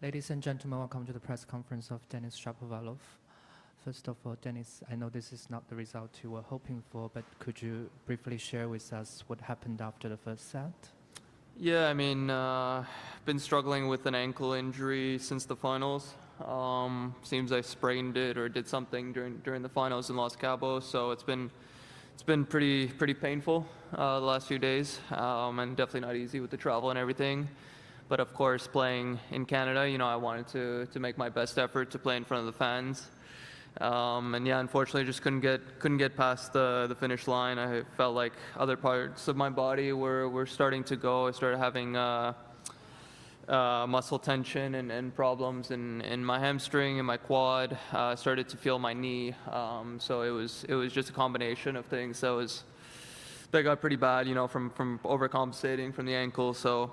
Ladies and gentlemen, welcome to the press conference of Denis Shapovalov. First of all, Denis, I know this is not the result you were hoping for, but could you briefly share with us what happened after the first set? Yeah, I mean, been struggling with an ankle injury since the finals. Seems I sprained it or did something during the finals in Los Cabos, so it's been pretty painful the last few days, and definitely not easy with the travel and everything. But of course, playing in Canada, you know, I wanted to make my best effort to play in front of the fans. And yeah, unfortunately, just couldn't get past the finish line. I felt like other parts of my body were starting to go. I started having muscle tension and problems in my hamstring and my quad. Started to feel my knee. So it was just a combination of things that got pretty bad, you know, from overcompensating from the ankle. So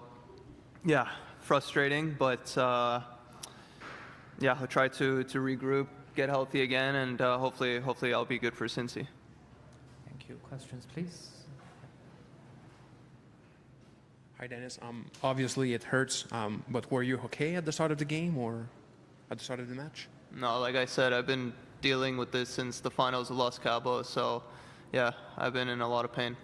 yeah, frustrating, but yeah, I'll try to regroup, get healthy again, and hopefully I'll be good for Cincy. Thank you. Questions, please. Hi, Denis. Obviously it hurts, but were you okay at the start of the game or at the start of the match? No, like I said, I've been dealing with this since the finals of Los Cabos, so yeah, I've been in a lot of pain.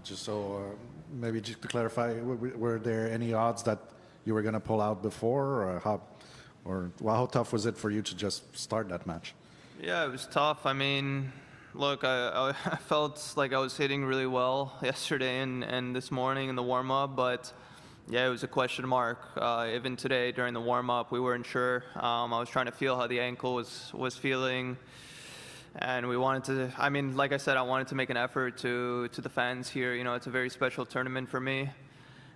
Just so, maybe just to clarify, were there any odds that you were going to pull out before, or how tough was it for you to just start that match? Yeah, it was tough. I mean, look, I felt like I was hitting really well yesterday and this morning in the warm-up, but yeah, it was a question mark. Even today during the warm-up, we weren't sure. I was trying to feel how the ankle was feeling. And we wanted to, I mean, like I said, I wanted to make an effort to the fans here. You know, it's a very special tournament for me.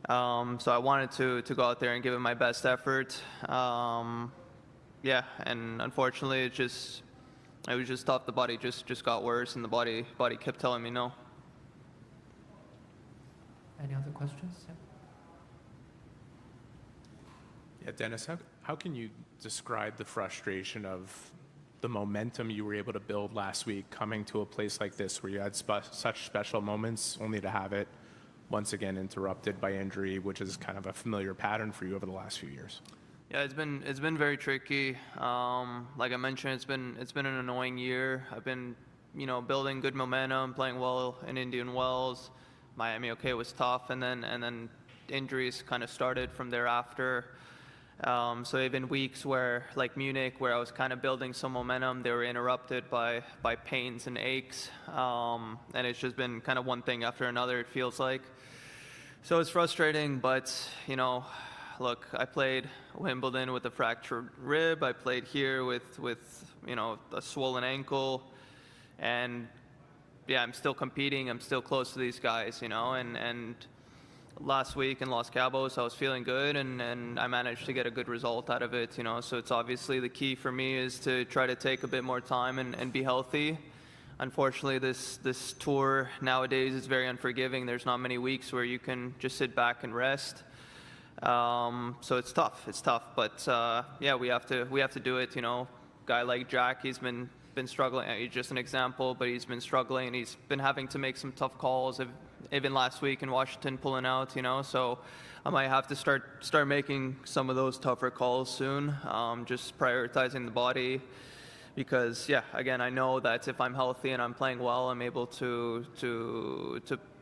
So I wanted to go out there and give it my best effort. Yeah, and unfortunately, it was just tough. The body just got worse, and the body kept telling me no. Any other questions? Yeah, Denis, how can you describe the frustration of the momentum you were able to build last week coming to a place like this where you had such special moments only to have it once again interrupted by injury, which is kind of a familiar pattern for you over the last few years? Yeah, it's been very tricky. Like I mentioned, it's been an annoying year. I've been, you know, building good momentum, playing well in Indian Wells. Miami, okay, was tough, and then injuries kind of started from thereafter. So even weeks where, like Munich, where I was kind of building some momentum, they were interrupted by pains and aches. And it's just been kind of one thing after another, it feels like. So it's frustrating, but, you know, look, I played Wimbledon with a fractured rib. I played here with you know, a swollen ankle. And yeah, I'm still competing. I'm still close to these guys, you know, and last week in Los Cabos, I was feeling good, and I managed to get a good result out of it, you know. So it's obviously the key for me is to try to take a bit more time and be healthy. Unfortunately, this tour nowadays is very unforgiving. There's not many weeks where you can just sit back and rest. So it's tough. But yeah, we have to do it. You know, guy like Jack, he's been struggling. He's just an example, but he's been struggling, and he's been having to make some tough calls. Even last week in Washington, pulling out, you know, so I might have to start making some of those tougher calls soon, just prioritizing the body, because yeah, again, I know that if I'm healthy and I'm playing well, I'm able to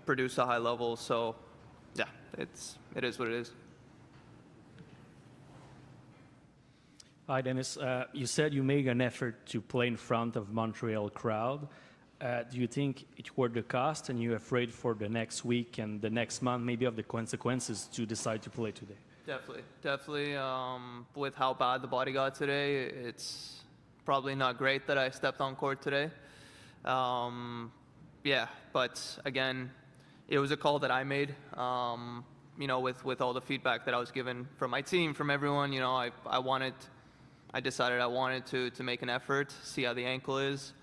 produce a high level. So yeah, it is what it is. Hi, Denis. You said you made an effort to play in front of Montreal crowd. Do you think it worth the cost, and you're afraid for the next week and the next month, maybe of the consequences to decide to play today? Definitely. With how bad the body got today, it's probably not great that I stepped on court today. Yeah, but again, it was a call that I made. You know, with all the feedback that I was given from my team, from everyone, you know, I decided I wanted to make an effort, see how the ankle is.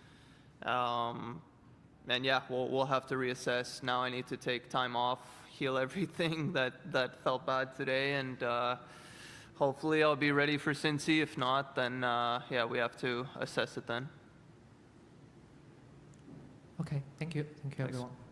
And yeah, we'll have to reassess. Now I need to take time off, heal everything that felt bad today, and hopefully I'll be ready for Cincy. If not, then yeah, we have to assess it then. Okay, thank you. Thank you, Thanks. everyone.